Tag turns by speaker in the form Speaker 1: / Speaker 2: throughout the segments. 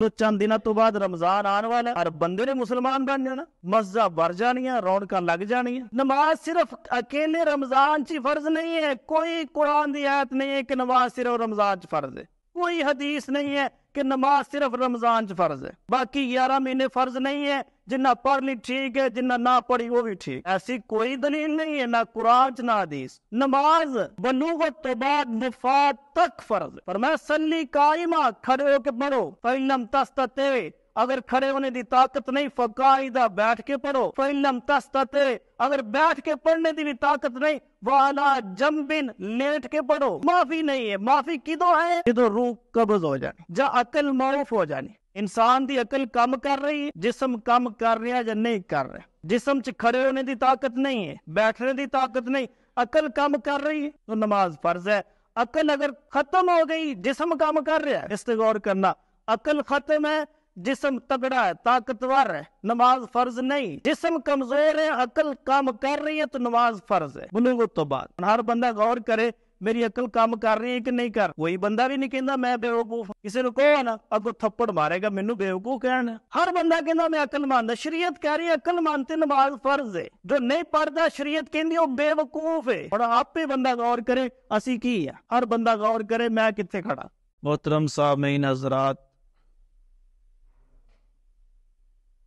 Speaker 1: تو چند دنوں تو بعد رمضان آنے والا ہے، ہر بندے نے مسلمان بن جانا، مسجد بھر جانیاں، رونقاں لگ جانیاں۔ نماز صرف اکیلے رمضان چ فرض نہیں ہے، کوئی قرآن دی آیت نہیں ہے کہ نماز صرف رمضان چ فرض ہے، کوئی حدیث نہیں ہے کہ نماز صرف رمضان چ فرض ہے، باقی 11 مہینے فرض نہیں ہے، جنہ پڑھ لی ٹھیک ہے، جنہ نہ پڑھی وہ بھی ٹھیک، ایسی کوئی دلیل نہیں ہے، نہ قرآن چ نہ حدیث۔ نماز بلوغت تو بعد وفات تک فرض ہے، فرمایا صلی قائمہ، کھڑے ہو کے پڑھو، فَإِن لَمْ تَسْتَطِعْ، اگر کھڑے ہونے دی طاقت نہیں فقائدہ، بیٹھ کے پڑھو، فَإِن لَمْ تَسْتَطِعْ، اگر بیٹھ کے پڑھنے دی بھی طاقت نہیں وَعَلَىٰ جَنْبٍ، لیٹ کے پڑھو۔ معافی نہیں ہے، معافی کدو ہے؟ جدو روح قبض ہو جانی، جا عقل معاف ہو جانی، انسان دی عقل کم کر رہی ہے، جسم کم کر رہا یا نہیں کر رہا، جسم چ کھڑے ہونے دی طاقت نہیں ہے، بیٹھنے دی طاقت نہیں، عقل کم کر رہی ہے تو نماز فرض ہے۔ عقل اگر ختم ہو گئی، جسم کم کر رہا ہے، اس پہ غور کرنا، عقل ختم ہے، جسم تگڑا ہے، طاقتور ہے، نماز فرض نہیں۔ جسم کمزور ہے، عقل کام کر رہی ہے تو نماز فرض ہے بلوغت تو بعد۔ ہر بندہ غور کرے میری عقل کام کر رہی ہے کہ نہیں کر، کوئی بندہ بھی نہیں کہندا میں بیوقوف، کسی نے کہو نا اگو تھپڑ مارے گا مینوں بیوقوف کہنا، ہر بندہ کہندا میں عقل ماندا، شریعت کہہ رہی ہے عقل مانتے نماز فرض ہے، جو نہیں پڑھدا شریعت کہندی وہ بیوقوف ہے۔ اور آپ پہ بندہ غور کرے اسی کی ہے، ہر بندہ غور کرے میں کتنے کھڑا۔
Speaker 2: محترم سامعین حضرات،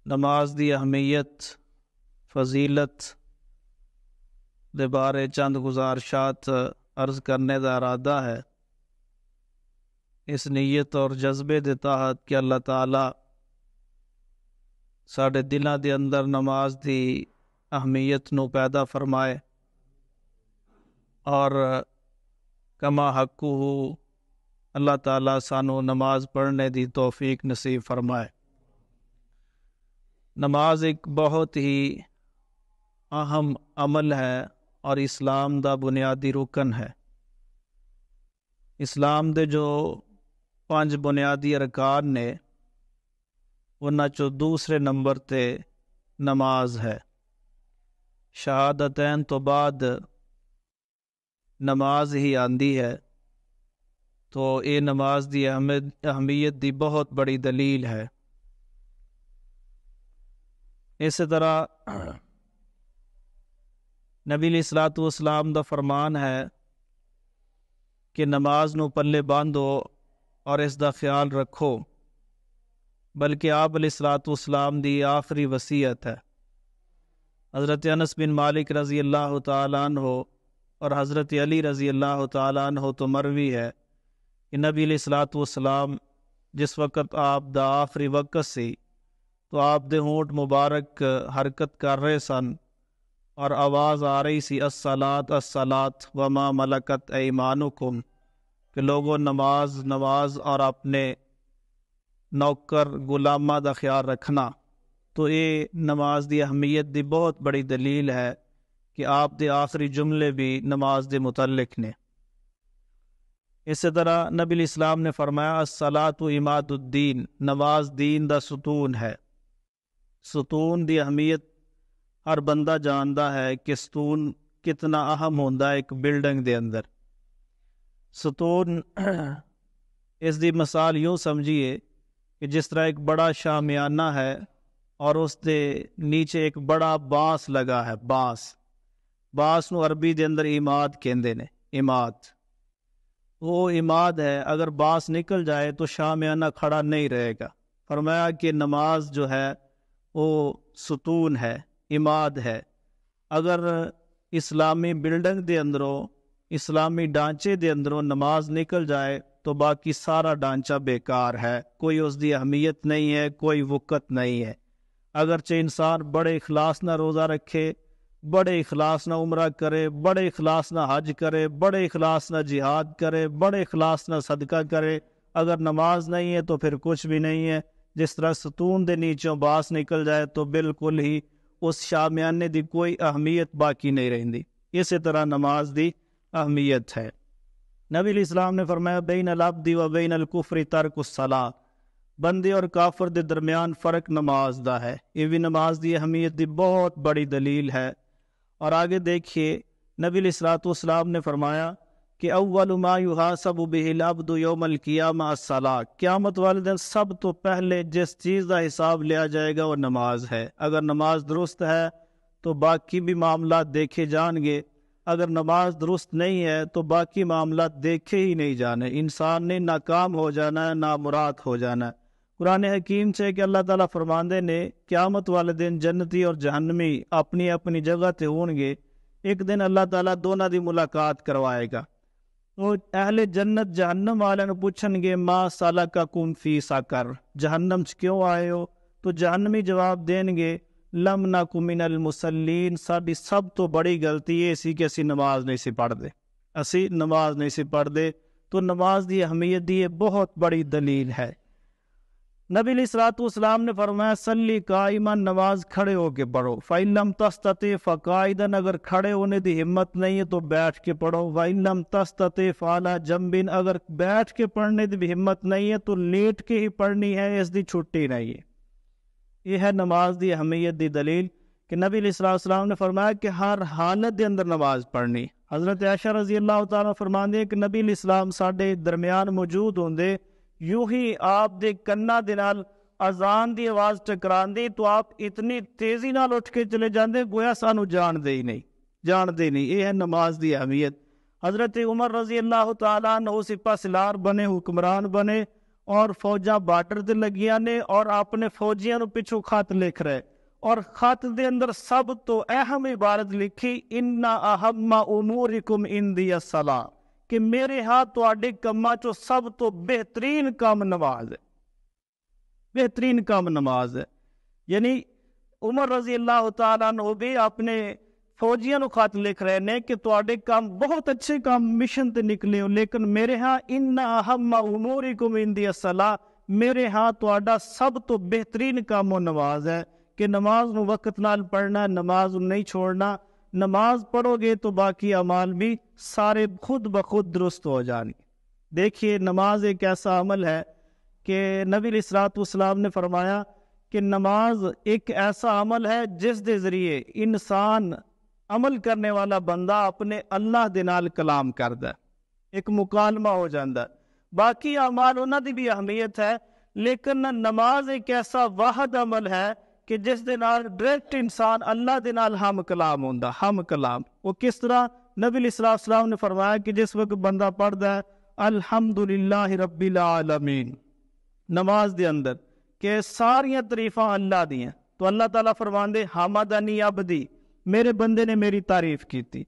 Speaker 2: نماز دی اہمیت فضیلت دے بارے چند گزارشات عرض کرنے دا ارادہ ہے، اس نیت اور جذبے دے تحت کہ اللہ تعالی ساڈے دلاں دے اندر نماز دی اہمیت نو پیدا فرمائے اور کما حقہ اللہ تعالی سانو نماز پڑھنے دی توفیق نصیب فرمائے۔ نماز ایک بہت ہی اہم عمل ہے اور اسلام دا بنیادی رکن ہے۔ اسلام دے جو 5 بنیادی ارکان نے انہاں چو دوسرے نمبر تے نماز ہے۔ شہادتین تو بعد نماز ہی آندی ہے، تو یہ نماز دی اہمیت دی بہت بڑی دلیل ہے۔ اسی طرح نبی علیہ الصلوۃ والسلام دا فرمان ہے کہ نماز نو پلے باندھو اور اس دا خیال رکھو، بلکہ آپ علیہ الصلوۃ والسلام دی آخری وصیت ہے۔ حضرت انس بن مالک رضی اللہ تعالیٰ عنہ اور حضرت علی رضی اللہ تعالیٰ عنہ تو مروی ہے کہ نبی علیہ الصلوۃ والسلام جس وقت آپ دا آخری وقت سی تو آپ دے ہونٹ مبارک حرکت کر رہے سن اور آواز آ رہی سی الصلاۃ الصلاۃ وما ملکت ایمانکم، کہ لوگوں نماز نماز اور اپنے نوکر غلامہ دا خیال رکھنا۔ تو یہ نماز دی اہمیت دی بہت بڑی دلیل ہے کہ آپ دے آخری جملے بھی نماز دے متعلق نے۔ اسی طرح نبی الاسلام نے فرمایا الصلاۃ عماد الدین، نماز دین دا ستون ہے۔ ستون دی اہمیت ہر بندہ جاندا ہے کہ ستون کتنا اہم ہوندا ہے ایک بلڈنگ دے اندر۔ ستون اس دی مثال یوں سمجھیے کہ جس طرح ایک بڑا شامیانہ ہے اور اس دے نیچے ایک بڑا بانس لگا ہے، بانس نو عربی دے اندر عماد کہندے نے، عماد وہ عماد ہے، اگر بانس نکل جائے تو شامیانہ کھڑا نہیں رہے گا۔ فرمایا کہ نماز جو ہے وہ ستون ہے، عماد ہے۔ اگر اسلامی بلڈنگ دے اندروں، اسلامی ڈھانچے دے اندروں نماز نکل جائے تو باقی سارا ڈھانچہ بیکار ہے، کوئی اس دی اہمیت نہیں ہے، کوئی وقت نہیں ہے۔ اگرچہ انسان بڑے اخلاص نہ روزہ رکھے، بڑے اخلاص نہ عمرہ کرے، بڑے اخلاص نہ حج کرے، بڑے اخلاص نہ جہاد کرے، بڑے اخلاص نہ صدقہ کرے، اگر نماز نہیں ہے تو پھر کچھ بھی نہیں ہے۔ جس طرح ستون دے نیچوں باس نکل جائے تو بالکل ہی اس شامیانے دی کوئی اہمیت باقی نہیں رہندی۔ اسی طرح نماز دی اہمیت ہے۔ نبی علیہ السلام نے فرمایا بین العبد و بین الکفر ترک الصلاۃ، بندے اور کافر دے درمیان فرق نماز دا ہے۔ یہ بھی نماز دی اہمیت دی بہت بڑی دلیل ہے۔ اور آگے دیکھیے نبی علیہ الصلوۃ والسلام نے فرمایا کہ اول ما یحاسب بہ العبد یوم القیامہ الصلاۃ، قیامت والے دن سب تو پہلے جس چیز کا حساب لیا جائے گا وہ نماز ہے۔ اگر نماز درست ہے تو باقی بھی معاملات دیکھے جان گے، اگر نماز درست نہیں ہے تو باقی معاملات دیکھے ہی نہیں جانے، انسان نے ناکام ہو جانا ہے، نامراد ہو جانا ہے۔ قرآن حکیم سے کہ اللہ تعالیٰ فرماندے نے قیامت والے دن جنتی اور جہنمی اپنی اپنی جگہ تے ہون گے، ایک دن اللہ تعالیٰ دونوں دی ملاقات کروائے گا۔ تو اہل جنت جہنم والے نے پوچھن گے ما سلککم فی سقر، جہنم چ کیوں آئے ہو؟ تو جہنمی جواب دین گے لم نک من المصلین، ساری سب تو بڑی غلطی یہ سی کہ اسی نماز نہیں سی پڑھ دے، اسی نماز نہیں سی پڑھ دے۔ تو نماز دی اہمیت دی بہت بڑی دلیل ہے۔ نبی علیہ الصلوۃ والسلام نے فرمایا صلی قائما، نماز کھڑے ہو کے پڑھو، فَإِن لَمْ تَسْتَطِعْ فَقَاعِدًا، اگر کھڑے ہونے دی ہمت نہیں ہے تو بیٹھ کے پڑھو، وَإِن لَمْ تَسْتَطِعْ فَعَلَىٰ جَنْبٍ، اگر بیٹھ کے پڑھنے دی بھی ہمت نہیں ہے تو لیٹ کے ہی پڑھنی ہے، اس دی چھٹی نہیں ہے۔ یہ ہے نماز دی اہمیت دی دلیل کہ نبی علیہ الصلوۃ والسلام نے فرمایا کہ ہر حالت دے اندر نماز پڑھنی۔ حضرت عائشہ رضی اللہ تعالیٰ فرماندے ہیں کہ نبی علیہ السلام ساڈے درمیان موجود ہوندے، یوں ہی آپ دے کنا دے نال اذان دی آواز ٹکراندی تو آپ اتنی تیزی نال اٹھ کے چلے جاندے گویا سانو جان دے ہی نہیں، جان دے نہیں۔ یہ ہے نماز دی اہمیت۔ حضرت عمر رضی اللہ تعالیٰ عنہ سپہ سالار بنے، حکمران بنے، اور فوجاں بارڈر تے لگیاں نے، اور اپنے فوجیاں نو پچھو خط لکھ رہے، اور خط دے اندر سب تو اہم عبارت لکھی ان اہم امورکم عندی الصلاۃ، کہ میرے ہاں تواڈے کماں چو سب تو بہترین کام نماز ہے، بہترین کام نماز ہے۔ یعنی عمر رضی اللہ تعالیٰ عنہ بھی اپنے فوجیاں نو خط لکھ رہے نے کہ تواڈے کام بہت اچھے کام مشن تے نکلے ہو، لیکن میرے ہاں ان اہم امورکم عندی الصلاۃ، میرے ہاں تواڈا سب تو بہترین کام و نماز ہے، کہ نماز نو وقت نال پڑھنا، نماز نہیں چھوڑنا۔ نماز پڑھو گے تو باقی اعمال بھی سارے خود بخود درست ہو جانی۔ دیکھیے نماز ایک ایسا عمل ہے کہ نبی علیہ الصلوۃ والسلام نے فرمایا کہ نماز ایک ایسا عمل ہے جس دے ذریعے انسان عمل کرنے والا بندہ اپنے اللہ دے نال کلام کردا ہے، ایک مکالمہ ہو جاندہ ہے۔ باقی اعمال انہاں دی بھی اہمیت ہے، لیکن نماز ایک ایسا واحد عمل ہے کہ جس دے نال ڈائریکٹ انسان اللہ دے نال ہم کلام ہوندا، ہم کلام۔ وہ کس طرح؟ نبی علیہ الصلوۃ والسلام نے فرمایا کہ جس وقت بندہ پڑھدا ہے الحمدللہ رب العالمین نماز دے اندر، کہ ساریاں تعریفاں اللہ دی ہیں، تو اللہ تعالیٰ فرماندے حمدنی عبدی، میرے بندے نے میری تعریف کی تھی۔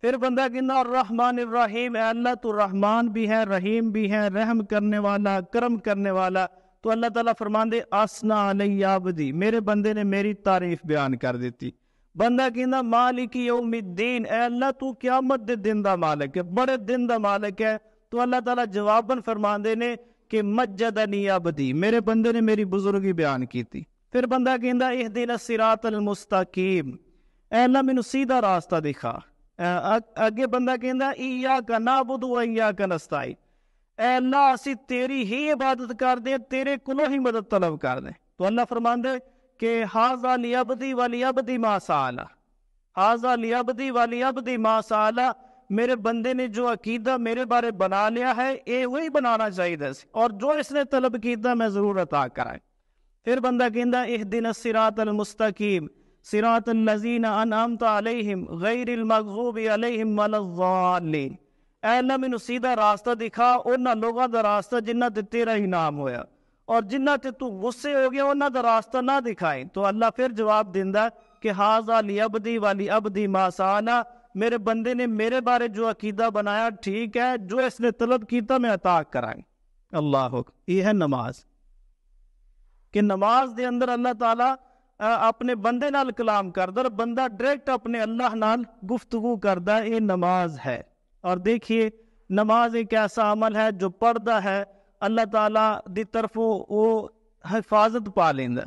Speaker 2: پھر بندہ کہنا الرحمن الرحیم، اے اللہ تو رحمان بھی ہے، رحیم بھی ہے، رحم کرنے والا، کرم کرنے والا، تو اللہ تعالیٰ فرماندے اسنا علی عبدی، میرے بندے نے میری تعریف بیان کر دیتی۔ بندہ کہنا مالک یوم الدین، اے اللہ تو قیامت دے دن دا مالک ہے، بڑے دن دا مالک ہے، تو اللہ تعالیٰ جواباً فرماندے نے کہ مجدنی عبدی، میرے بندے نے میری بزرگی بیان کی تھی۔ پھر بندہ کہندا اہدنا الصراط المستقیم، اے اللہ مینوں سیدھا راستہ دکھا۔ اگے بندہ کہندا ایاک نعبد و ایاک نستعین، اے اللہ اسی تیری ہی عبادت کر دیں، تیرے کولوں ہی مدد طلب کر دیں۔ تو اللہ فرماندے کہ ھذا لعبدی ولعبدی ما سأل، ھذا لعبدی ولعبدی ما سأل، میرے بندے نے جو عقیدہ میرے بارے بنا لیا ہے اے وہی بنانا چاہیے، اور جو اس نے طلب کیتا میں ضرور عطا کرائیں۔ پھر بندہ کہندا اہدنا الصراط المستقیم صراط الذین انعمت علیہم غیر المغضوب علیہم ولا الضالین، اے اللہ مینوں سیدھا راستہ دکھا، انہاں لوگاں دا راستہ جنہاں تے تیرا انعام ہویا، اور جنہاں تے تو غصے ہو گیا انہاں دا راستہ نہ دکھائیں۔ تو اللہ پھر جواب دیندا کہ ھذا لعبدی ولعبدی ما سأل، میرے بندے نے میرے بارے جو عقیدہ بنایا ٹھیک ہے، جو اس نے طلب کیتا میں عطا کرائیں۔ اللہ اکبر، یہ ہے نماز، کہ نماز دے اندر اللہ تعالیٰ اپنے بندے نال کلام کردا، اور بندہ ڈائریکٹ اپنے اللہ نال گفتگو کردا، یہ نماز ہے۔ اور دیکھیے نماز ایک ایسا عمل ہے جو پڑھدا ہے اللہ تعالیٰ دی طرفوں وہ حفاظت پا لیندا،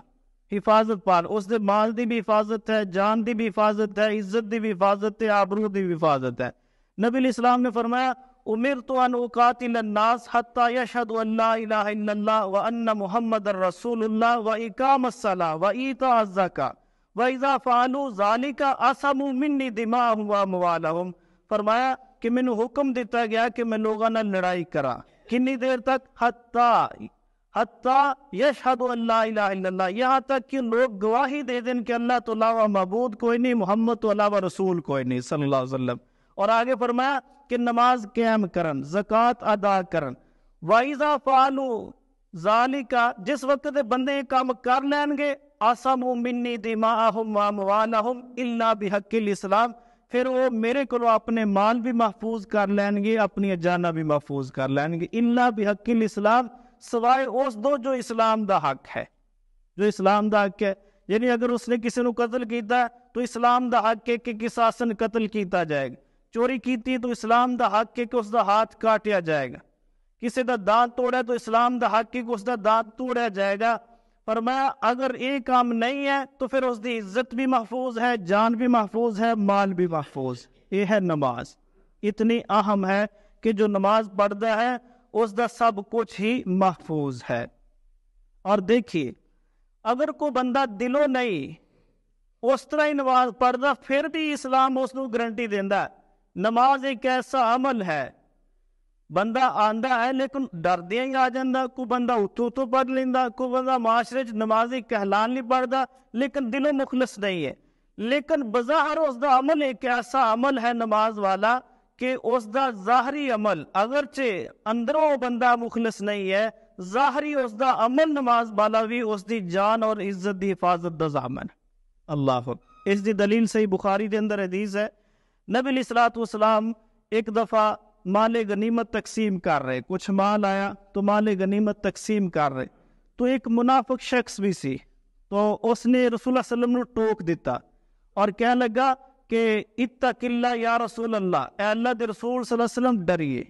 Speaker 2: حفاظت پال، اس دے مال دی بھی حفاظت ہے، جان دی بھی حفاظت ہے، عزت دی بھی حفاظت ہے، آبرو دی بھی حفاظت ہے۔ نبی علیہ السلام نے فرمایا امرت ان اقاتل الناس حتی یشہدوا ان لا الہ الا اللہ وان محمد رسول اللہ واقام الصلاۃ وایتاء الزکاۃ واذا فعلوا ذلک عصموا منی دماءهم واموالهم
Speaker 1: فرمایا کہ مینوں حکم دیتا گیا کہ میں لوگوں نال لڑائی کراں. کنی دیر تک؟ حتیٰ یشہد ان لا الہ الا اللہ، یہاں تک کہ لوگ گواہی دے دیں کہ اللہ تو علاوہ معبود کوئی نہیں، محمد تو علاوہ رسول کوئی نہیں صلی اللہ علیہ وسلم. اور آگے فرمایا کہ نماز قائم کرن، زکوٰۃ ادا کرن. وَإِذَا فَعَلُوا ذَلِكَ، جس وقت دے بندے یہ کام کر لین گے، عَصَمُوا مِنِّي دِمَاءَهُمْ وَأَمْوَالَهُمْ إِلَّا بِحَقِّ الْإِسْلَامِ، پھر وہ میرے کو اپنے مال بھی محفوظ کر لین گے، اپنی جاناں بھی محفوظ کر لین گے. إِلَّا بِحَقِّ الْإِسْلَامِ، سوائے اس دو جو اسلام دا حق ہے، جو اسلام دا حق ہے. یعنی اگر اس نے کسی نو قتل کیتا ہے تو اسلام دا حق ہے کہ قصاصاً قتل کیتا جائے گا. چوری کیتی تو اسلام دا حق ہے کہ اس دا ہاتھ کاٹیا جائے گا. کسی دا دانت توڑا تو اسلام دا حق ہے کہ اس دا دانت توڑا جائے گا. فرمایا اگر یہ کام نہیں ہے تو پھر اس دی عزت بھی محفوظ ہے، جان بھی محفوظ ہے، مال بھی محفوظ. یہ ہے نماز. اتنی اہم ہے کہ جو نماز پڑھتا ہے اس دا سب کچھ ہی محفوظ ہے. اور دیکھیے اگر کوئی بندہ دلوں نہیں اس طرح ہی نماز پڑھتا، پھر بھی اسلام اس کو گارنٹی دینا. نماز ایک ایسا عمل ہے، بندہ آندا ہے لیکن ڈردیاں ہی آ جاندہ. کوئی بندہ اتو پڑھ لیندہ، کوئی بندہ معاشرے نمازی کہلان نہیں پڑھتا لیکن دلوں مخلص نہیں ہے. لیکن بظاہر اس دا عمل ایک ایسا عمل ہے نماز والا کہ اس دا ظاہری عمل اگرچہ اندروں بندہ مخلص نہیں ہے، ظاہری اس دا عمل نماز والا بھی اس دی جان اور عزت دی حفاظت دا ضامن. اللہ اس دی دلیل صحیح بخاری دے اندر حدیث ہے، نبی علیہ الصلوۃ والسلام ایک دفعہ مال غنیمت تقسیم کر رہے، کچھ مال آیا تو مال غنیمت تقسیم کر رہے، تو ایک منافق شخص بھی سی، تو اس نے رسول اللہ صلی اللہ علیہ وسلم نے ٹوک دیتا اور کہنے لگا کہ اتق اللہ یا رسول اللہ، اے اللہ دے رسول صلی اللہ علیہ وسلم ڈریے،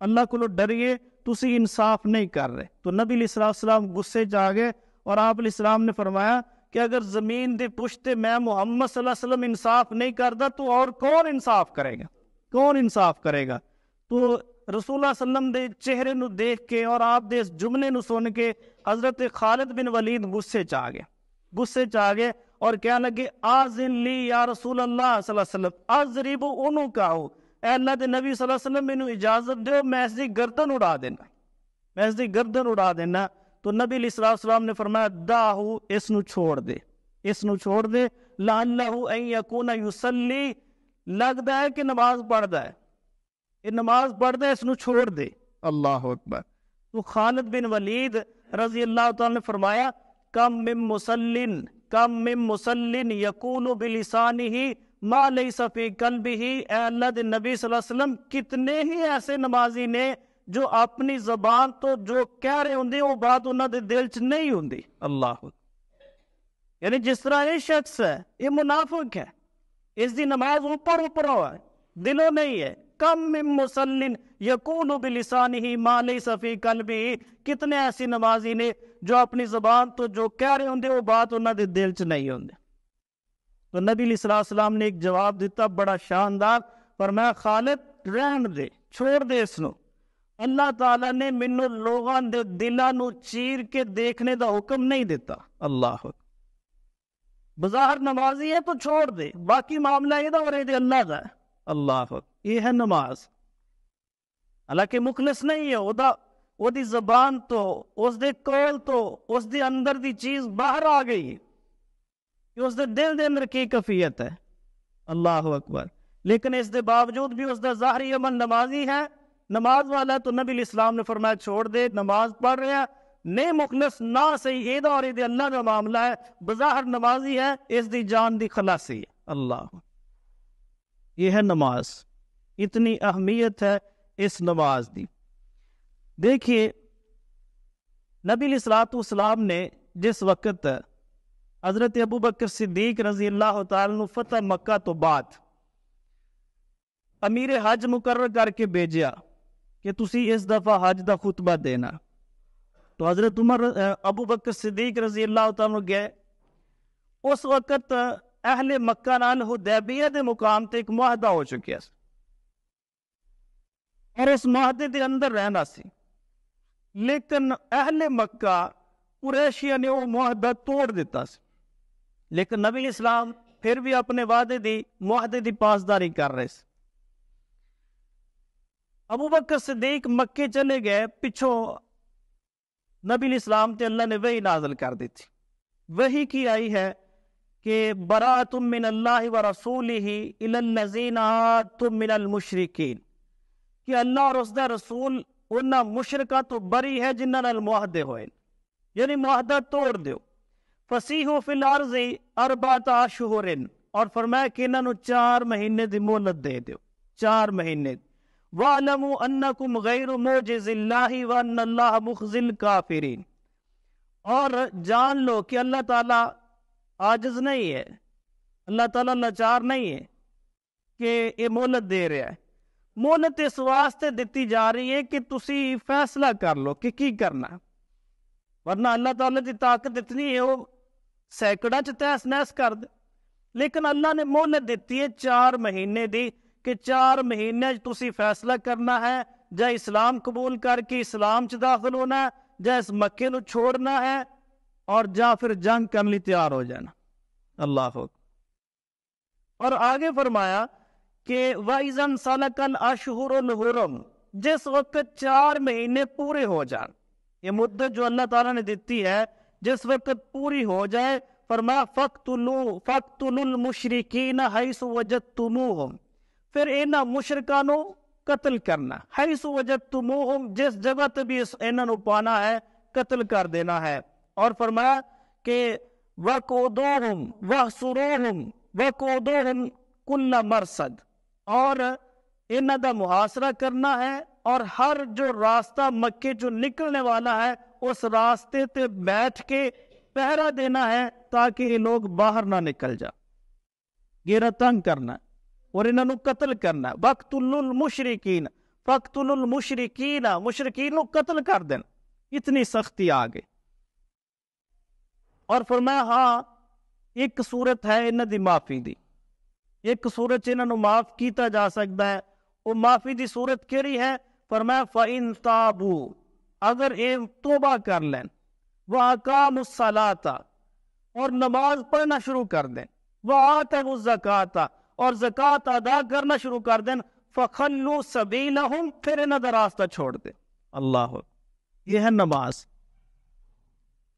Speaker 1: اللہ کو ڈریے، تسی انصاف نہیں کر رہے. تو نبی علیہ الصلوۃ والسلام غصے جا گئے اور آپ علیہ السلام نے فرمایا کہ اگر زمین دے پشتے میں محمد صلی اللہ علیہ وسلم انصاف نہیں کرتا تو اور کون انصاف کرے گا؟ کون انصاف کرے گا؟ تو رسول اللہ صلی اللہ علیہ وسلم دے چہرے نو دیکھ کے اور آپ دے اس جملے نو سن کے حضرت خالد بن ولید غصے چاہ گئے اور کہنے لگے آذن لی یا رسول اللہ صلی اللہ علیہ وسلم اضرب عنقہ، اے اللہ دے نبی صلی اللہ علیہ وسلم مینوں اجازت دیو میں اس دی گردن اڑا دینا. تو نبی علیہ الصلوۃ والسلام نے فرمایا داہو، اس نو چھوڑ دے، لعلہ ان یکون یصلی، لگتا ہے کہ نماز پڑھتا ہے، یہ نماز پڑھتا ہے، اس نو چھوڑ دے. اللہ اکبر. تو خالد بن ولید رضی اللہ تعالی نے فرمایا کم من مسلن یقول بلسانہ ما لیس فی قلبہ، اے اللہ دے نبی صلی اللہ علیہ وسلم کتنے ہی ایسے نمازی نے جو اپنی زبان تو جو کہہ رہے ہوندے وہ بات انہاں دے دل چ نہیں ہوندی. اللہ، یعنی جس طرح یہ شخص ہے یہ منافق ہے، اس دی نماز اوپر ہوا ہے، دلوں نہیں ہے. کم من مسلن یقول بلسانہ ما لیس فی قلبہ، کتنے ایسی نمازی نے جو اپنی زبان تو جو کہہ رہے ہوندے وہ بات انہاں دے دل چ نہیں ہوندے. تو نبی علیہ الصلوۃ والسلام نے ایک جواب دیتا بڑا شاندار، فرمایا خالد رہن دے، چھوڑ دے اس نو، اللہ تعالیٰ نے مینوں لوگاں دے دلاں نو چیر کے دیکھنے دا حکم نہیں دیتا. اللہ، بظاہر نمازی ہے تو چھوڑ دے، باقی معاملہ یہ دا اور یہ اللہ دا ہے. اللہ، یہ ہے نماز. حالانکہ مخلص نہیں ہے، وہ دی زبان تو اس دے قول تو اس دے اندر دی چیز باہر آ گئی کہ اس دے دل دے اندر کی کیفیت ہے. اللہ اکبر. لیکن اس دے باوجود بھی اس دا ظاہری عمل نمازی ہے، نماز والا. تو نبی علیہ السلام نے فرمایا چھوڑ دے، نماز پڑھ رہا نہیں مخلص نہ صحیح، یہ دا اور یہ اللہ کا معاملہ ہے، بظاہر نمازی ہے، اس دی جان دی خلاصی ہے. اللہ، یہ ہے نماز. اتنی اہمیت ہے اس نماز دی. دیکھیے نبی علیہ الصلوۃ والسلام نے جس وقت حضرت ابو بکر صدیق رضی اللہ تعالیٰ عنہ فتح مکہ تو بعد امیر حج مقرر کر کے بھیجیا کہ تسی اس دفعہ حج دا خطبہ دینا، تو حضرت ابو بکر صدیق رضی اللہ تعالیٰ عنہ گئے. اس وقت اہل مکہ نال حدیبیہ دے مقام تے ایک معاہدہ ہو چکیا اور اس معاہدے دے اندر رہنا سی، لیکن اہل مکہ قریشیہ نے وہ معاہدہ توڑ دیتا سی. لیکن نبی اسلام پھر بھی اپنے وعدے دی معاہدے دی پاسداری کر رہے سی. ابو بکر صدیق مکے چلے گئے، پچھوں نبی علیہ السلام تے اللہ نے وحی نازل کر دی تھی. وحی کی آئی ہے کہ براۃ من اللہ ورسولہ الی الذین عاہدتم من المشرکین، کہ اللہ اور اس دا رسول انہاں مشرکاں تو بری ہے جنہاں نال معاہدے ہوئے، یعنی معاہدہ توڑ دیو. فسیحوا فی الارض اربعۃ اشہر، اور فرمایا کہ انہاں نو 4 مہینے دی مہلت دے دیو، 4 مہینے. وَاعْلَمُوا أَنَّكُمْ غَيْرُ مُعْجِزِ اللَّهِ وَأَنَّ اللَّهَ مُخْزِي الْكَافِرِينَ، اور جان لو کہ اللہ تعالیٰ عاجز نہیں ہے، اللہ تعالیٰ لاچار نہیں ہے کہ یہ مہلت دے رہا ہے. مہلت اس واسطے دیتی جا رہی ہے کہ تسی فیصلہ کر لو کہ کی کرنا، ورنہ اللہ تعالیٰ دی طاقت اتنی ہے وہ سینکڑا چ تہس نہس کر دے. لیکن اللہ نے مہلت دیتی ہے 4 مہینے دی کہ 4 مہینے تسی فیصلہ کرنا ہے، جا اسلام قبول کر کے اسلام چ داخل ہونا ہے، جا اس مکے نو چھوڑنا ہے، اور جا پھر جنگ کرنے تیار ہو جانا. اللہ ہو. اور آگے فرمایا کہ وَإِذَا انْسَلَخَ الْأَشْهُرُ الْحُرُمُ، جس وقت 4 مہینے پورے ہو جان، یہ مدت جو اللہ تعالیٰ نے دیتی ہے جس وقت پوری ہو جائے، فرمایا فَاقْتُلُوا الْمُشْرِكِينَ حَيْثُ وَجَدتُّمُوهُمْ، پھر انہاں مشرکاں نو قتل کرنا، حیث وجدتموہم، جس جگہ تے بھی انہاں نو پانا ہے قتل کر دینا ہے. اور فرمایا کہ وَقُودُوهُمْ وَحْصُرُوهُمْ وَقُودُوهُمْ كُلَّ مَرْصَدٍ، اور انہاں دا محاصرہ کرنا ہے، اور ہر جو راستہ مکے جو نکلنے والا ہے اس راستے تے بیٹھ کے پہرا دینا ہے تاکہ یہ لوگ باہر نہ نکل جا. گھیرا تنگ کرنا ہے اور انہوں نے قتل کرنا ہے. وَاقْتُلُوا الْمُشْرِكِينَ فَاقْتُلُوا الْمُشْرِكِينَ، مشرکین کو قتل کر دین. اتنی سختی آ گئی. اور فرمایا ہاں ایک صورت ہے انہوں دی معافی دی، ایک صورت انہوں نے معاف کیتا جا سکتا ہے. وہ معافی دی صورت کیڑی ہے؟ فرمایا فَإِن تَابُوا، اگر اے توبہ کر لیں، وَأَقَامُوا الصَّلَاةَ، اور نماز پڑھنا شروع کر دیں، وَآتَوُا الزَّكَاةَ، اور زکوٰۃ ادا کرنا شروع کر دیں، فَخَلُّوا سَبِيلَهُمْ، پھر انہاں دا راستہ چھوڑ دیں. اللہ، یہ ہے نماز.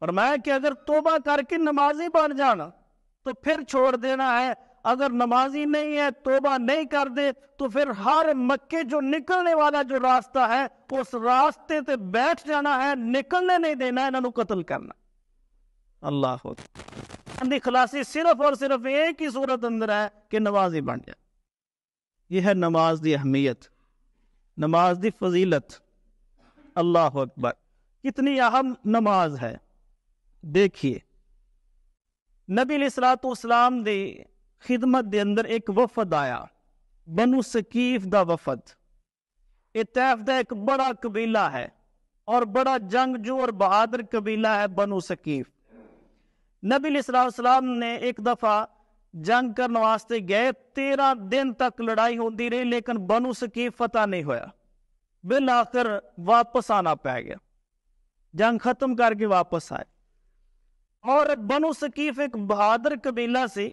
Speaker 1: فرمایا کہ اگر توبہ کر کے نمازی بن جانا تو پھر چھوڑ دینا ہے، اگر نمازی نہیں ہے، توبہ نہیں کر دے، تو پھر ہر مکے جو نکلنے والا جو راستہ ہے اس راستے تے بیٹھ جانا ہے، نکلنے نہیں دینا ہے، انہوں کو قتل کرنا. اللہ ہو. اندھی خلاصی صرف اور صرف ایک ہی صورت اندر ہے کہ نمازی بن جائے. یہ ہے نماز دی اہمیت، نماز دی فضیلت. اللہ اکبر، کتنی اہم نماز ہے. دیکھیے نبی علیہ الصلوۃ والسلام دی خدمت دے اندر ایک وفد آیا، بنو ثقیف دا وفد. یہ طیف دا ایک بڑا قبیلہ ہے اور بڑا جنگجو اور بہادر قبیلہ ہے بنو ثقیف. نبی علیہ الصلوۃ والسلام نے ایک دفعہ جنگ کرنے واسطے گئے، 13 دن تک لڑائی ہوتی رہی لیکن بنو ثقیف فتح نہیں ہویا. بالآخر واپس آنا پہ گیا، جنگ ختم کر کے واپس آئے. اور بنو ثقیف ایک بہادر قبیلہ سی،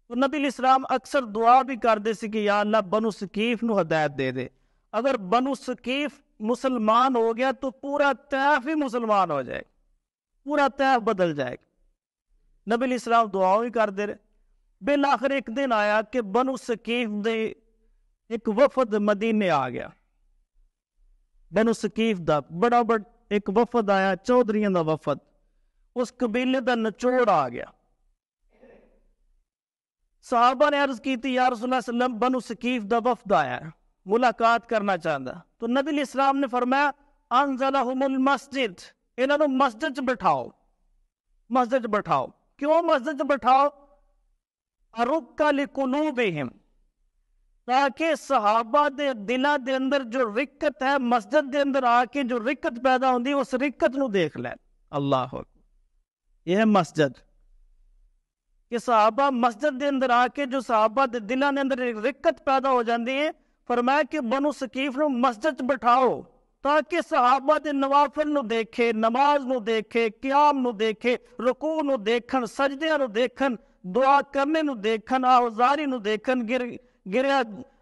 Speaker 1: تو نبی علیہ السلام اکثر دعا بھی کرتے سی کہ یا اللہ بنو ثقیف نو ہدایت دے دے. اگر بنو ثقیف مسلمان ہو گیا تو پورا طیف ہی مسلمان ہو جائے، پورا طیف بدل جائے گا. نبی علیہ السلام دعا بھی کر دے رہے. بالآخر ایک دن آیا کہ بنو ثقیف دے ایک وفد مدینے آ گیا. بنو ثقیف دا بڑا ایک وفد آیا، چودھریاں دا وفد. اس قبیلے دا نچوڑ آ گیا. صحابہ نے عرض کی تھی یا رسول اللہ صلی اللہ علیہ وسلم بنو ثقیف دا وفد آیا ہے، ملاقات کرنا چاہتا. تو نبی علیہ السلام نے فرمایا انزلہم المسجد، انہوں نے مسجد بٹھاؤ، مسجد بٹھاؤ. کیوں مسجد بٹھاؤ؟ ارقا لقلوبہم، تاکہ صحابہ دے دلہ دے اندر جو رکت ہے مسجد دے اندر آ کے جو رکت پیدا ہوندی اس رکت نو دیکھ لیں. اللہ اکبر، یہ ہے مسجد کہ صحابہ مسجد دے اندر آ کے جو صحابہ دے دلہ دے اندر رکت پیدا ہو جاندی ہے. فرمایا کہ بنو ثقیف نو مسجد بٹھاؤ تاکہ صحابہ دے نوافل نو دیکھے، نماز نو دیکھے، قیام نو دیکھے، رکوع نو دیکھن، سجدے نو دیکھن، دعا کرنے نو دیکھن، آوزاری نو دیکھن، گریا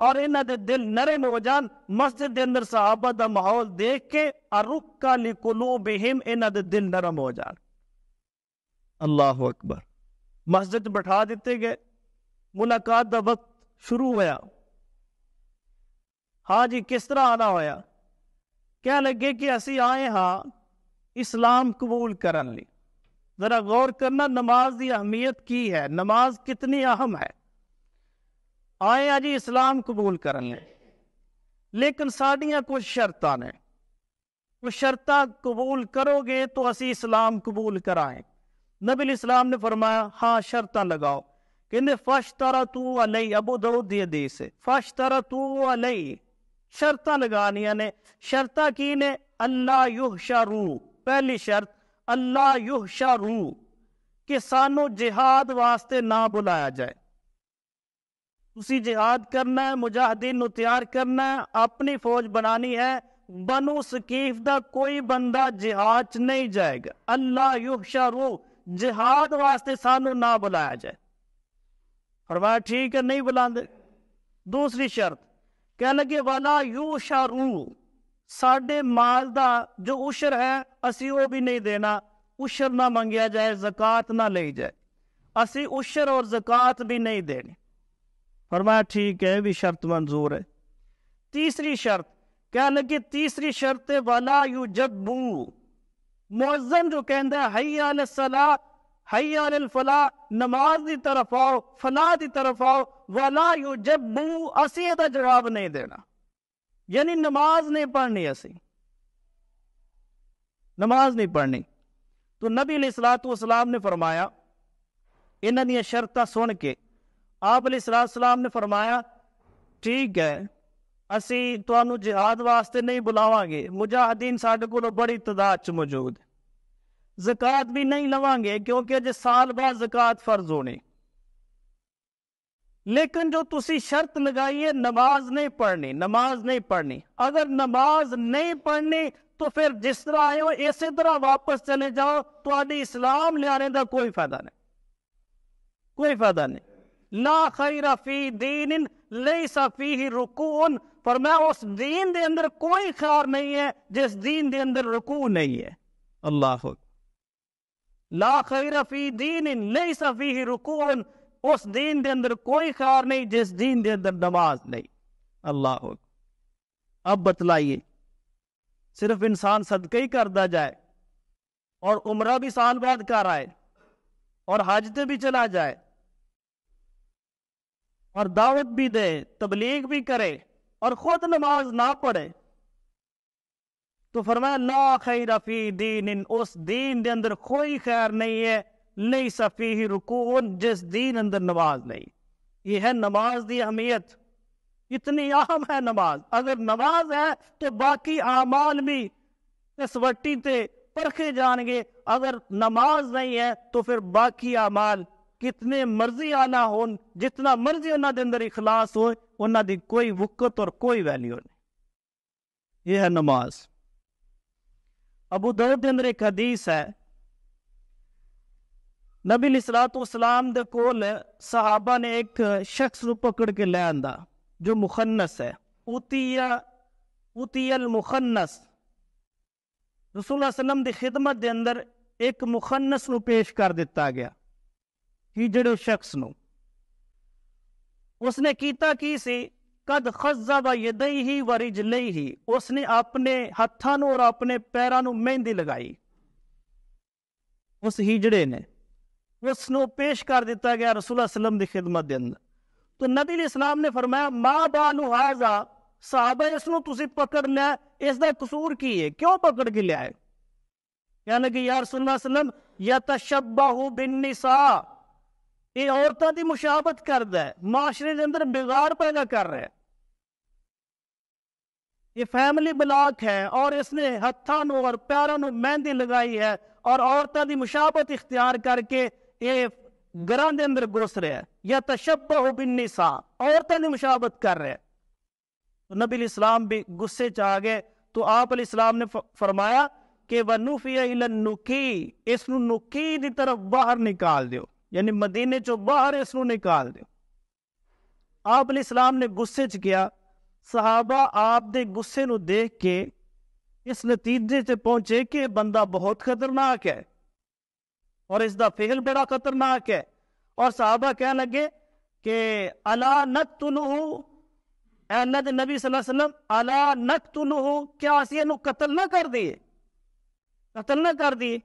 Speaker 1: ਔਰ ਇਹਨਾਂ ਦੇ ਦਿਲ ਨਰਮ ਹੋ ਜਾਣ। ਮਸਜਿਦ ਦੇ ਅੰਦਰ ਸਹਾਬਾ ਦਾ ਮਾਹੌਲ ਦੇਖ ਕੇ ਅਰੁਕਾ ਲਿਕੁਲੂਬਿਹਿਮ, ਇਹਨਾਂ ਦੇ ਦਿਲ ਨਰਮ ਹੋ ਜਾਣ।
Speaker 2: ਅੱਲਾਹੁ ਅਕਬਰ।
Speaker 1: ਮਸਜਿਦ ਬਿਠਾ ਦਿੱਤੇ ਗਏ, ਮੁਲਾਕਾਤ ਦਾ ਵਕਤ ਸ਼ੁਰੂ ਹੋਇਆ। ਹਾਂ ਜੀ, ਕਿਸ ਤਰ੍ਹਾਂ ਆਣਾ ਹੋਇਆ? ਕਹਿ ਲੱਗੇ ਕਿ ਅਸੀਂ ਆਏ ਹਾਂ ਇਸਲਾਮ ਕਬੂਲ ਕਰਨ ਲਈ। ذرا غور کرنا نماز دی اہمیت کی ہے، نماز کتنی اہم ہے۔ آئے ہیں جی اسلام قبول کرنے، لیکن ساڑیاں کچھ شرطاں نے، وہ شرطاں قبول کرو گے تو اسی اسلام قبول کرائیں۔ نبی علیہ السلام نے فرمایا ہاں شرطاں لگاؤ، کہ فاشترطوا علی، ابو داؤد دی حدیث ہے، فاشترطوا علی، شرطاں لگانیاں نے۔ شرطاں کی نے؟ اللہ یحشروا، پہلی شرط اللہ یحشروا، کہ سانو جہاد واسطے نہ بلایا جائے۔ تسی جہاد کرنا ہے، مجاہدین نو تیار کرنا ہے، اپنی فوج بنانی ہے، بنو ثقیف دا کوئی بندہ جہاد چ نہیں جائے گا۔ اللہ یحشروا، جہاد واسطے سانو نہ بلایا جائے۔ فرمایا ٹھیک ہے، نہیں بلاندے۔ دوسری شرط کہنے لگے ولا یوشروا، ساڈے مال دا جو عشر ہے اسی وہ بھی نہیں دینا، عشر نہ منگیا جائے، زکوٰۃ نہ لئی جائے، اسی عشر اور زکوٰۃ بھی نہیں دینی۔ فرمایا ٹھیک ہے، بھی شرط منظور ہے۔ تیسری شرط کہنے لگے، تیسری شرط ولا یجبوا، مؤذن جو کہندا ہے حی علی الصلاۃ حی علی الفلاح، نماز دی طرف آؤ، فلاح دی طرف آؤ، ولا یجبوا، اسی دا جواب نہیں دینا، یعنی نماز نہیں پڑھنی، اسی نماز نہیں پڑھنی۔ تو نبی علیہ الصلوۃ والسلام نے فرمایا، انہاں دی شرطاں سن کے آپ علیہ الصلوۃ والسلام نے فرمایا ٹھیک ہے، اسی تانوں جہاد واسطے نہیں بلاواں گے، مجاہدین ساڈے کول بڑی تعداد چ موجود، زکوٰۃ بھی نہیں لواں گے کیونکہ جے سال بعد زکوٰۃ فرض ہونی، لیکن جو تسی شرط لگائی ہے نماز نہیں پڑھنی، نماز نہیں پڑھنی۔ اگر نماز نہیں پڑھنی تو پھر جس طرح آئے ہو اسی طرح واپس چلے جاؤ، تو آدھی اسلام لے آنے دا کوئی فائدہ نہیں، کوئی فائدہ نہیں۔ لا خیر فی دین لیس فیہ رکوع، فرمایا اس دین دے اندر کوئی خیر نہیں ہے جس دین دے اندر رکوع نہیں ہے۔
Speaker 2: اللہ اکبر۔
Speaker 1: لا خیر فی دین لیس فیہ رکوع، اس دین دے اندر کوئی خیر نہیں جس دین دے اندر نماز نہیں۔
Speaker 2: اللہ اکبر۔
Speaker 1: اب بتلائیے، صرف انسان صدقہ ہی کرتا جائے اور عمرہ بھی سال بعد کر آئے اور حج تے بھی چلا جائے اور دعوت بھی دے، تبلیغ بھی کرے اور خود نماز نہ پڑھے، تو فرمایا لا خیر فی دین، اس دین دے اندر کوئی خیر نہیں ہے، لیس فیہ رکوع، جس دین اندر نماز نہیں۔ یہ ہے نماز دی اہمیت، اتنی اہم ہے نماز۔ اگر نماز ہے تو باقی اعمال بھی اس وٹی تے پرکھے جان گے، اگر نماز نہیں ہے تو پھر باقی اعمال کتنے مرضی آنا ہون، جتنا مرضی انہاں دے اندر اخلاص ہوئے، انہاں دی کوئی وقت اور کوئی ویلیو نہیں۔ یہ ہے نماز۔ ابو داؤد دے اندر ایک حدیث ہے، نبی علیہ الصلوۃ والسلام دے کول صحابہ نے ایک شخص نو پکڑ کے لے آندا جو مخنث ہے، اوتی المخنث، رسول اللہ علیہ وسلم دی خدمت دے اندر ایک مخنث نو پیش کر دیتا گیا، ہجڑے شخص نو۔ اس نے کیتا کی سی، قد خضب یدیہ و رجلیہ، اس نے اپنے ہتھاں نو اور اپنے پیراں نو مہندی لگائی، اس ہجڑے نے، اس نو پیش کر دیتا گیا رسول اللہ علیہ وسلم دی خدمت دے اندر۔ تو نبی علیہ السلام نے فرمایا ما بالو ھذا، صحابہ اس نو تسی پکڑ لیا، اس دا قصور کی ہے، کیوں پکڑ کے لیا ہے؟ کہنے لگے یا رسول اللہ صلی اللہ علیہ وسلم یتشبہ بالنساء، یہ عورتوں دی مشابہت کردا ہے، معاشرے دے اندر بگاڑ پیدا کر رہا ہے، یہ فیملی بلاک ہے اور اس نے ہتھاں نو اور پیراں نو مہندی لگائی ہے اور عورتوں دی مشابہت اختیار کر کے یہ گھراں دے اندر گھس رہا ہے، یا تشبہ بالنساء، عورتوں دی مشابہت کر رہا ہے۔ تو نبی علیہ السلام بھی غصے چ آ گئے، تو آپ علیہ السلام نے فرمایا کہ وَنُفِيَ إِلَى النُّكِي، اس نو نکی دی طرف باہر نکال دیو، یعنی مدینے چو باہر اس نو نکال دیو۔ آپ علیہ السلام نے غصے چ کیا. صحابہ آپ دے غصے نو دیکھ کے اس نتیجے سے پہنچے کہ بندہ بہت خطرناک ہے اور اس دا فعل بڑا خطرناک ہے. اور صحابہ کہنے لگے کہ الا نقتلہ، اے اللہ دے نبی صلی اللہ علیہ وسلم، الا نقتلہ، کیا اسی انو قتل نہ کر دیے، قتل نہ کر دیے؟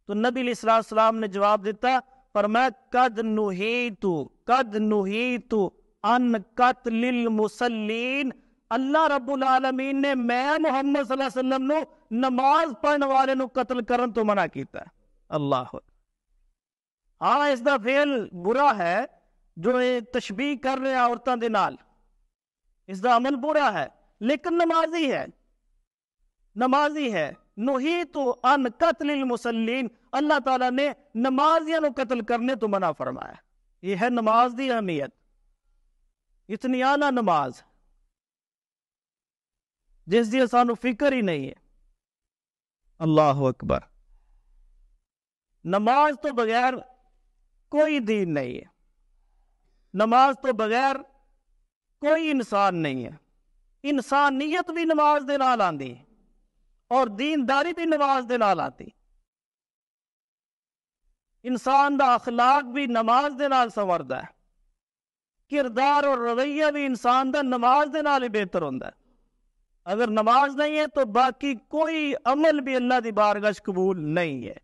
Speaker 1: تو نبی علیہ السلام نے جواب دیتا، فرمایا قد نہیت ان قتل المصلین، اللہ رب العالمین نے میں محمد صلی اللہ علیہ وسلم نو نماز پڑھنے والے نو قتل کرن تو منع کیتا ہے. اللہ، ہاں اس دا فعل برا ہے جو تشبیہ کر رہے ہیں عورتوں دے نال، اس دا عمل برا ہے، لیکن نمازی ہے، نمازی ہے. نہیت ان قتل المصلین، اللہ تعالیٰ نے نمازیاں نو قتل کرنے تو منع فرمایا. یہ ہے نماز دی اہمیت، اتنی اعلیٰ نماز جس دی سانو فکر ہی نہیں ہے.
Speaker 2: اللہ اکبر.
Speaker 1: نماز تو بغیر کوئی دین نہیں ہے، نماز تو بغیر کوئی انسان نہیں ہے. انسانیت بھی نماز دے نال آندی اور دینداری بھی نماز دے نال آتی. انسان دا اخلاق بھی نماز دے نال سنوردا ہے، کردار اور رویہ بھی انسان دا نماز دے نال ہی بہتر ہوندا ہے. اگر نماز نہیں ہے تو باقی کوئی عمل بھی اللہ دی بارگاہ وچ قبول نہیں ہے،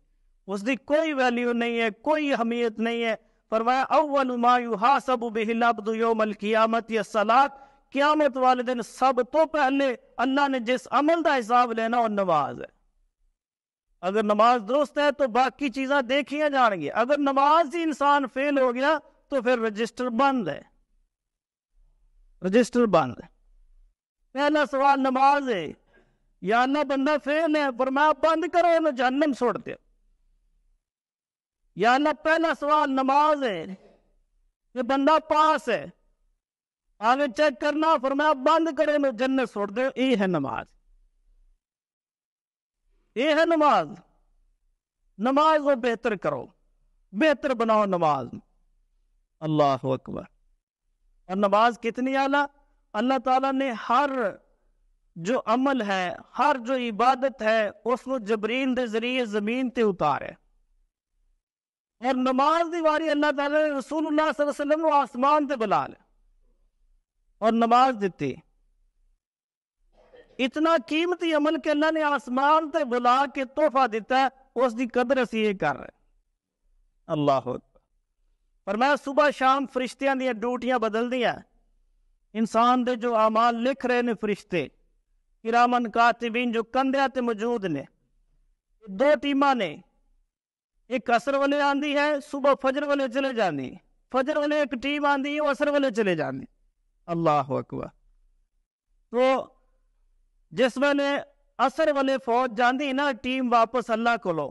Speaker 1: اس دی کوئی ویلیو نہیں ہے، کوئی اہمیت نہیں ہے. فرمایا اول ما یحاسب بہ العبد یوم القیامت الصلاۃ، قیامت والے دن سب تو پہلے اللہ نے جس عمل دا حساب لینا وہ نماز ہے. اگر نماز درست ہے تو باقی چیزاں دیکھیاں جان گی. اگر نماز ہی انسان فیل ہو گیا تو پھر رجسٹر بند ہے، رجسٹر بند ہے. پہلا سوال نماز ہے، یا اللہ بندہ فیل ہے، فرمایا بند کرو انہیں جہنم چھوڑ دے. یا اللہ پہلا سوال نماز ہے، یہ بندہ پاس ہے، آگے چیک کرنا، فرمایا بند کرو انہیں جنت چھوڑ دے. یہ ہے نماز، یہ ہے نماز. نماز کو بہتر کرو، بہتر بناؤ نماز.
Speaker 2: اللہ اکبر.
Speaker 1: اور نماز کتنی اعلیٰ، اللہ تعالیٰ نے ہر جو عمل ہے، ہر جو عبادت ہے، اس کو جبریل دے ذریعے زمین تے اتارے. اور نماز دی واری اللہ تعالیٰ نے رسول اللہ صلی اللہ علیہ وسلم کو آسمان تے بلا لے اور نماز دیتی. اتنا قیمتی عمل کہ اللہ نے آسمان تے بلا کے تحفہ دیتا ہے، اس دی قدر اسی یہ کر رہے.
Speaker 2: اللہ اکبر.
Speaker 1: فرمایا صبح شام فرشتیاں دیا ڈیوٹیاں بدل دیا، انسان دے جو اعمال لکھ رہے نے فرشتے کرامن کاتبین جو کندھیاں تے موجود نے. دو ٹیماں نے، ایک عصر والے آندی ہے، صبح فجر والے چلے جاندی، فجر والے ایک ٹیم آندی ہے، وہ عصر والے چلے جاندی.
Speaker 2: اللہ اکبر.
Speaker 1: تو جس ویلے عصر والے فوج جاندی نا ٹیم واپس اللہ کو لو،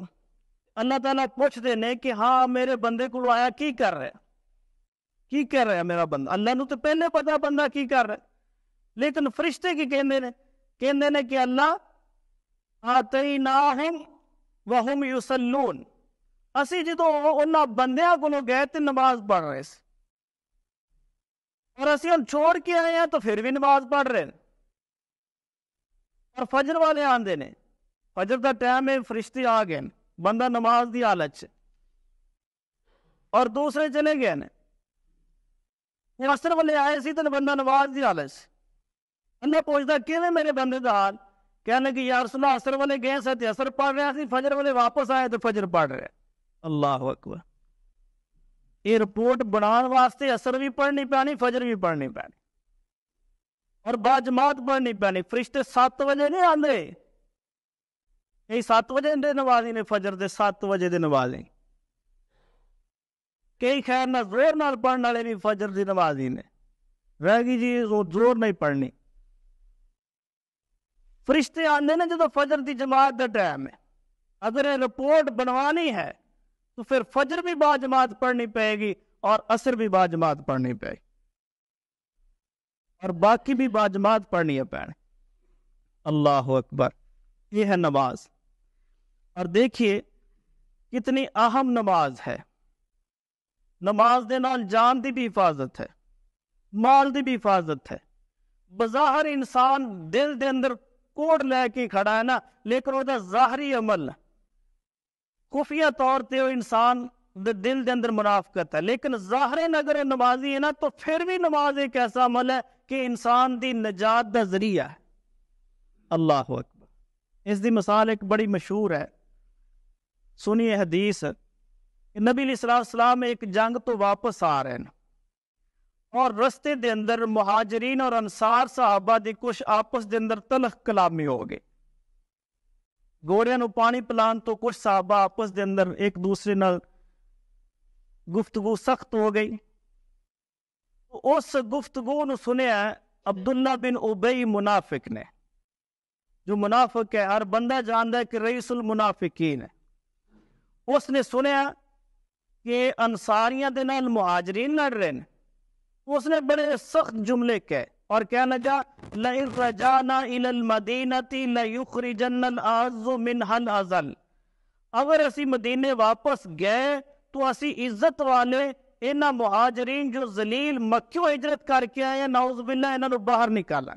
Speaker 1: اللہ تعالیٰ پوچھتے نے کہ ہاں میرے بندے کو آیا کی کر رہے، کی کر رہا ہے میرا بندہ. اللہ نو تو پہلے پتا بندہ کی کر رہا ہے، لیکن فرشتے کی کہندے نے کہ اللہ آتیناہم وہم یصلون، اسی جدو انہاں بندیاں کو گئے تے نماز پڑھ رہے سے، اور اسی ہم چھوڑ کے آئے ہیں تو پھر بھی نماز پڑھ رہے ہیں. اور فجر والے آندے نے، فجر دا ٹائم ہے، فرشتے آ گئے، بندہ نماز دی حالت چ، اور دوسرے چلے گئے نے. عصر والے آئے سی تو بندہ نماز دی حالت چ. اللہ پوچھتا کیویں میرے بندے دا حال؟ کہنے کہ یا رسول اللہ عصر والے گئے سے عصر پڑھ رہے سی، فجر والے واپس آئے تو فجر پڑھ رہے.
Speaker 2: اللہ اکبر.
Speaker 1: یہ رپورٹ بنان واسطے عصر بھی پڑھنی پانی، فجر بھی پڑھنی پانی، اور باجماعت پڑھنی پانی. فرشتے 7 بجے نہیں آندے، یہ 7 بجے دے نمازی نے، فجر دے 7 بجے دے نمازی. کئی خیر نہ زور نال پڑھنے والے بھی فجر دی نمازی نے، رہ گئی جی زور نہیں پڑھنی. فرشتے آندے نے جدو فجر دی جماعت دا ٹائم ہے، اگر یہ رپورٹ بنوانی ہے تو پھر فجر بھی با جماعت پڑھنی پڑے گی اور عصر بھی با جماعت پڑھنی پڑے گی، اور باقی بھی با جماعت پڑھنی ہے پڑھنے.
Speaker 2: اللہ اکبر.
Speaker 1: یہ ہے نماز. اور دیکھیے کتنی اہم نماز ہے. نماز دے نال جان دی بھی حفاظت ہے. مال دی بھی حفاظت ہے. بظاہر انسان دل دے اندر کوڑ لے کے کھڑا ہے نا، لیکن وہ ظاہری عمل خفیہ طور تے وہ انسان دے دل دے اندر منافقت ہے، لیکن ظاہر اگر نمازی ہے نا تو پھر بھی نماز ایک ایسا عمل ہے کہ انسان دی نجات دا ذریعہ ہے. اللہ اکبر. اس دی مثال ایک بڑی مشہور ہے. سنیے حدیث کہ نبی علیہ السلام ایک جنگ تو واپس آ رہے ہیں اور رستے دے اندر مہاجرین اور انصار صحابہ دی کچھ آپس دے اندر تلخ کلامی ہو گئے. گھوڑیاں نو پانی پلان تو کچھ صحابہ آپس دے اندر ایک دوسرے نال گفتگو سخت ہو گئی. اس گفتگو نو سنیا عبداللہ بن ابی منافق نے. جو منافق ہے ہر بندہ جانتا ہے کہ رئیس المنافقین ہے. اس نے سنیا کہ انصاریاں دے نال مہاجرین لڑ رہے ہیں. اس نے بڑے سخت جملے کہے اور کہنا لگا لَإِن رَجَعْنَا إِلَى الْمَدِينَةِ لَيُخْرِجَنَّ الْأَعَزُّ مِنْهَا الْأَذَلَّ. اگر اسی مدینے واپس گئے تو اسی عزت والے انہاں مہاجرین جو ذلیل مکیوں ہجرت کر کے آئے ہیں نعوذ باللہ انہاں نو باہر نکالا.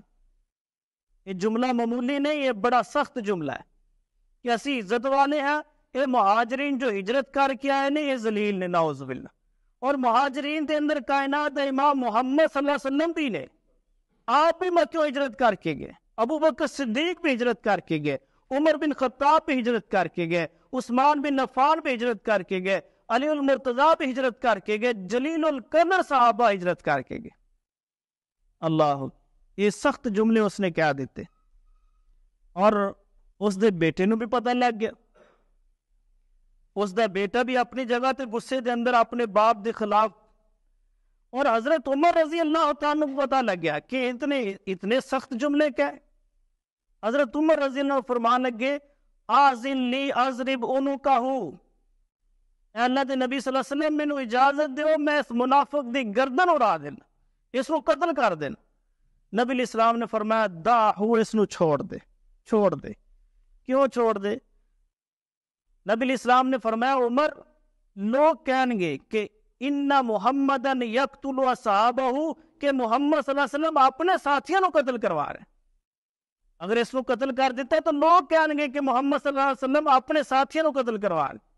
Speaker 1: یہ جملہ معمولی نہیں، یہ بڑا سخت جملہ ہے کہ اسی عزت والے ہیں، یہ مہاجرین جو ہجرت کر کے آئے نے یہ ذلیل نے نعوذ باللہ. اور مہاجرین کے اندر کائنات امام محمد صلی اللہ علیہ وسلم بھی نے، آپ بھی مکیوں ہجرت کر کے گئے، ابو بکر صدیق بھی ہجرت کر کے گئے، عمر بن خطاب بھی ہجرت کر کے گئے، عثمان بن عفان بھی ہجرت کر کے گئے، علی المرتضیٰ بھی ہجرت کر کے گئے، جلیل القدر صحابہ ہجرت کر کے گئے. اللہ، یہ سخت جملے اس نے کہہ دیتے اور اس دے بیٹے نو بھی پتہ لگ گیا. اس دا بیٹا بھی اپنی جگہ تے غصے دے اندر اپنے باپ دے خلاف. اور حضرت عمر رضی اللہ تعالیٰ کو پتہ لگ گیا کہ اتنے سخت جملے کہے. حضرت عمر رضی اللہ فرمان لگے آذن لی اضرب عنقہ، اے اللہ دے نبی صلی اللہ علیہ وسلم مینوں اجازت دیو میں اس منافق دی گردن اڑا دینا، اس کو قتل کر دینا. نبی علیہ السلام نے فرمایا دعہو، اس نو چھوڑ دے. چھوڑ دے. کیوں چھوڑ دے؟ نبی علیہ السلام نے فرمایا عمر لوگ کہیں گے کہ ان محمدن یقتل اصحابہ، کہ محمد صلی اللہ علیہ وسلم اپنے ساتھیوں کو قتل کروا رہے ہیں. اگر اس کو قتل کر دیتا ہے تو لوگ کہیں گے کہ محمد صلی اللہ علیہ وسلم اپنے ساتھیوں کو قتل کروا رہے ہیں.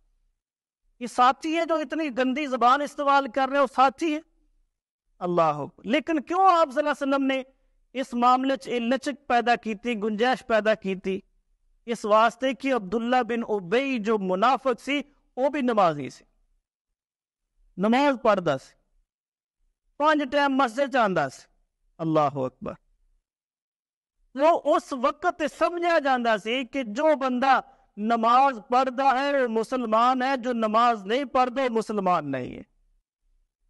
Speaker 1: یہ ساتھی ہے جو اتنی گندی زبان استعمال کر رہے ہیں، وہ ساتھی ہے. اللہ، لیکن کیوں آپ صلی اللہ علیہ وسلم نے اس معاملے لچک پیدا کیتی، گنجائش پیدا کیتی؟ اس واسطے کہ عبداللہ بن ابی جو منافق سی وہ بھی نمازی سی، نماز پڑھدا سی، 5 ٹائم مسجد جاندا سی. اللہ اکبر. وہ اس وقت سمجھا جاندا سی کہ جو بندہ نماز پڑھدا ہے وہ مسلمان ہے، جو نماز نہیں پڑھدا وہ مسلمان نہیں ہے.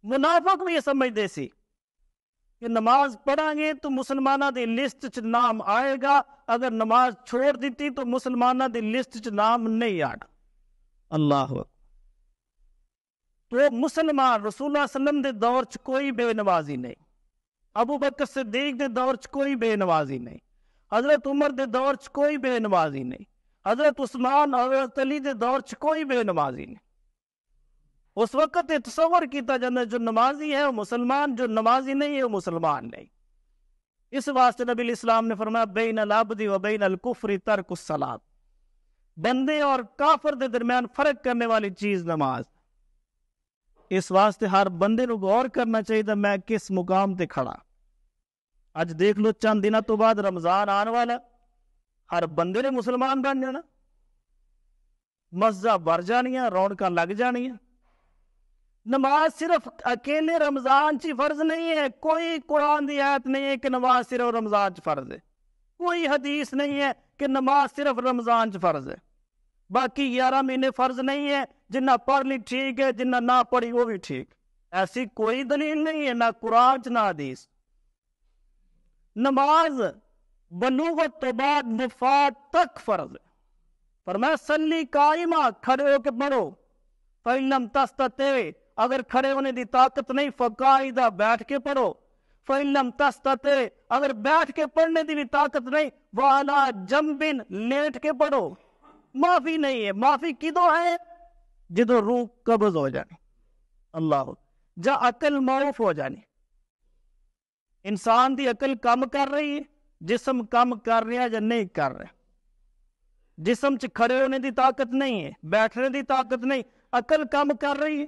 Speaker 1: منافق بھی یہ سمجھدے سی کہ نماز پڑھیں گے تو مسلمانہ دی لسٹ چ نام آئے گا، اگر نماز چھوڑ دیتی تو مسلمانہ دی لسٹ چ نام نہیں آئے گا. اللہ. تو مسلمان رسول اللہ صلی اللہ علیہ وسلم دے دور چ کوئی بے نمازی نہیں، ابو بکر صدیق دے دور چ کوئی بے نمازی نہیں، حضرت عمر دے دور چ کوئی بے نمازی نہیں، حضرت عثمان حضرت علی دے دور چ کوئی بے نمازی نہیں. اس وقت یہ تصور کیتا جاتا ہے جو نمازی ہے وہ مسلمان، جو نمازی نہیں ہے وہ مسلمان نہیں. اس واسطے نبی علیہ السلام نے فرمایا بین العبد و بین الکفر ترک الصلاۃ، بندے اور کافر دے درمیان فرق کرنے والی چیز نماز. اس واسطے ہر بندے نو غور کرنا چاہیے میں کس مقام تے کھڑا. اج دیکھ لو چند دنوں تو بعد رمضان آنے والا، ہر بندے نے مسلمان بن جانا، مسجد بھر جانیاں، رونقاں لگ جانیاں. نماز صرف اکیلے رمضان چی فرض نہیں ہے، کوئی قرآن دی آیت نہیں ہے کہ نماز صرف رمضان چ فرض ہے، کوئی حدیث نہیں ہے کہ نماز صرف رمضان چ فرض ہے. باقی 11 مہینے فرض نہیں ہے، جنہ پڑھ لی ٹھیک ہے، جنہ نہ پڑھی وہ بھی ٹھیک. ایسی کوئی دلیل نہیں ہے، نہ قرآن چ نہ حدیث. نماز بلوغت تو بعد وفات تک فرض ہے. فرمایا صلی قائمہ، کھڑے ہو کے پڑھو. فَإِن لَمْ تَسْتَطِعْ، اگر کھڑے ہونے دی طاقت نہیں فقاعدہ، بیٹھ کے پڑھو. فَإِن لَمْ تَسْتَطِعْ، اگر بیٹھ کے پڑھنے دی بھی طاقت نہیں وَعَلَىٰ جَنْبٍ، لیٹ کے پڑھو. معافی نہیں ہے. معافی کدو ہے؟ جدو روح قبض ہو جانی، اللہ جا عقل معروف ہو جانی. ਇਨਸਾਨ ਦੀ ਅਕਲ ਕੰਮ ਕਰ ਰਹੀ ਹੈ, ਜਿਸਮ ਕੰਮ ਕਰ ਰਿਹਾ ਜਾਂ ਨਹੀਂ ਕਰ ਰਿਹਾ। ਜਿਸਮ 'ਚ ਖੜੇ ਹੋਣੇ ਦੀ ਤਾਕਤ ਨਹੀਂ ਹੈ, ਬੈਠਣੇ ਦੀ ਤਾਕਤ ਨਹੀਂ, ਅਕਲ ਕੰਮ ਕਰ ਰਹੀ ਹੈ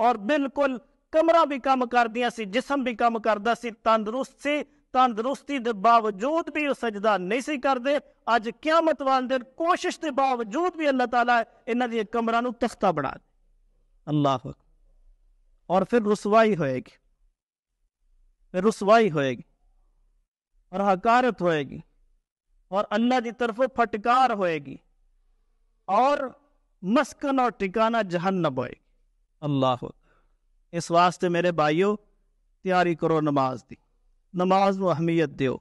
Speaker 1: اور بالکل کمرہ بھی کم کر دیا سی, جسم بھی کم کردا سی, تندرستی دے باوجود بھی وہ سجدہ نہیں سی کردے. اج قیامت والے دن کوشش دے باوجود بھی اللہ تعالیٰ انہاں دی کمرہ نو تختہ بنا دے. اللہ اکبر. اور پھر رسوائی ہوئے گی, پھر رسوائی ہوئے گی اور حقارت ہوئے گی اور اللہ دی طرف پھٹکار ہوئے گی اور مسکن اور ٹھکانہ جہنم ہوئے گی. اللہ اکبر. اس واسطے میرے بھائیو تیاری کرو نماز دی, نماز نو اہمیت دیو,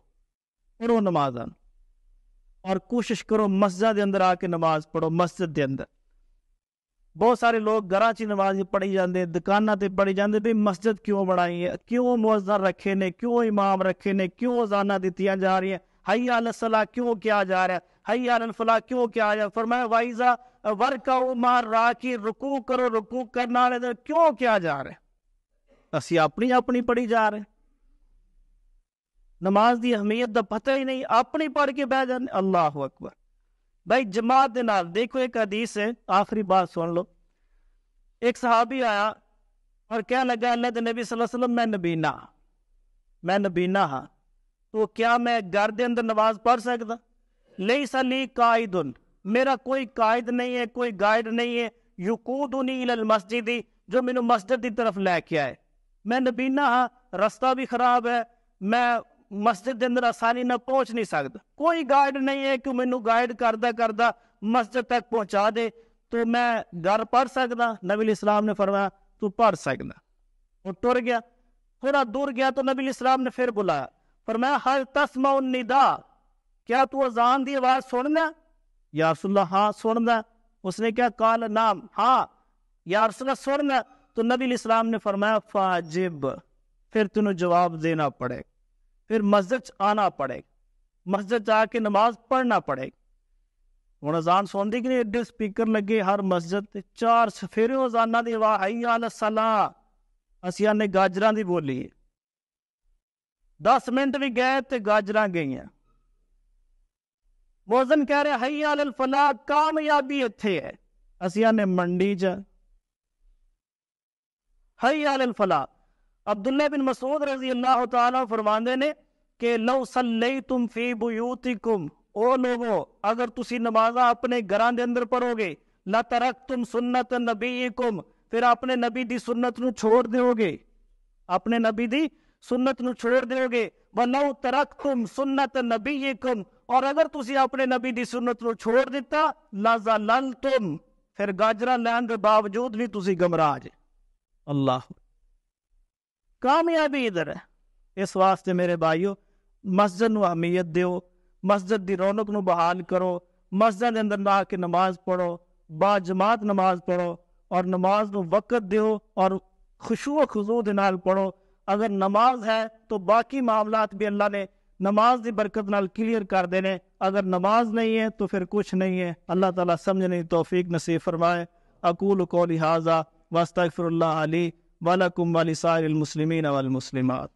Speaker 1: پڑھو نماز اور کوشش کرو مسجد دے اندر آ کے نماز پڑھو. مسجد دے اندر بہت سارے لوگ گھراں چ نماز پڑھی جاندے, دکاناں تے پڑھی جاندے, بھی مسجد کیوں بنائی ہے, کیوں مؤذن رکھے نے, کیوں امام رکھے نے, کیوں اذاناں دتیاں جا رہی ہیں, حی علی الصلاۃ کیوں کیا جا رہا ہے, حی علی الفلاح کیوں کیا جا رہا ہے. فرمایا وائزا ورکعوا مع الراکعین, رکوع کرو, رکوع کرنا والے کیوں کیا جا رہا ہے. اسی اپنی پڑھی جا رہے ہیں, نماز دی اہمیت دا پتہ ہی نہیں, اپنی پڑھ کے بہ جانے. اللہ اکبر. بھائی جماعت دے نال دیکھو, ایک حدیث ہے, آخری بات سن لو. ایک صحابی آیا اور کہنے لگا اللہ دے نبی صلی اللہ علیہ وسلم میں نبینا ہاں, تو کیا میں گھر دے اندر نماز پڑھ سکتا؟ لیس لی قائد, میرا کوئی قائد نہیں ہے, کوئی گائیڈ نہیں ہے, یقودنی الی المسجد, جو مینوں مسجد دی طرف لے کے آئے. میں نبینا ہاں, رستہ بھی خراب ہے, میں مسجد دے اندر آسانی نہ پہنچ نہیں سکتا, کوئی گائیڈ نہیں ہے کہ مینوں گائیڈ کردا مسجد تک پہنچا دے, تو میں گھر پڑھ سکتا؟ نبی علیہ السلام نے فرمایا تو پڑھ سکتا. وہ ٹر گیا, تھوڑا دور گیا تو نبی علیہ السلام نے پھر بلایا, فرمایا هل تسمع النداء, کیا تو اذان دی آواز سننا؟ یا رسول اللہ ہاں سننا. اس نے کیا قال نعم, ہاں یا رسول اللہ سننا. تو نبی علیہ السلام نے فرمایا فاجب, پھر تنوں جواب دینا پڑے, پھر مسجد آنا پڑے, مسجد جا کے نماز پڑھنا پڑے. ہوں اذان سن دی کہ نہیں, ایڈے سپیکر لگے ہر مسجد, 4 سفیرے اذاناں دی آواز, حی علی الصلاۃ, اسیاں نے گاجراں دی بولی, 10 منٹ بھی گئے تے گاجراں گئیاں. مؤذن کہہ رہے حی علی الفلاح, کامیابی اتھے ہے, اسیاں نے منڈی جا حی علی الفلاح. عبداللہ بن مسعود رضی اللہ تعالیٰ فرماندے نے کہ لو صلیتم فی بیوتکم, او لوگو اگر تسی نمازاں اپنے گھراں دے اندر پڑھو گے, لترکتم سنت نبیکم, پھر اپنے نبی دی سنت نو چھوڑ دیو گے, اپنے نبی دی سنت نو چھوڑ دیو گے. وَلَوْ تَرَكْتُمْ سُنَّةَ نَبِيِّكُمْ, اور اگر تسی اپنے نبی دی سنت نو چھوڑ دیتا, لَزَلَلْتُمْ, پھر گاجرہ لین دے باوجود بھی تسی گمراہ جے. اللہ, کامیابی ادھر ہے. اس واسطے میرے بھائیو مسجد نو اہمیت دیو, مسجد دی رونق نو بحال کرو, مسجد دے اندر آ کے نماز پڑھو, با جماعت نماز پڑھو, اور نماز نو وقت دیو اور خشوع و خضوع دے نال پڑھو. اگر نماز ہے تو باقی معاملات بھی اللہ نے نماز دی برکت نال کلیئر کر دینے, اگر نماز نہیں ہے تو پھر کچھ نہیں ہے. اللہ تعالیٰ سمجھنے کی توفیق نصیب فرمائے. اقول قولی ھذا واستغفر اللہ لی ولکم ولسائر المسلمین والمسلمات.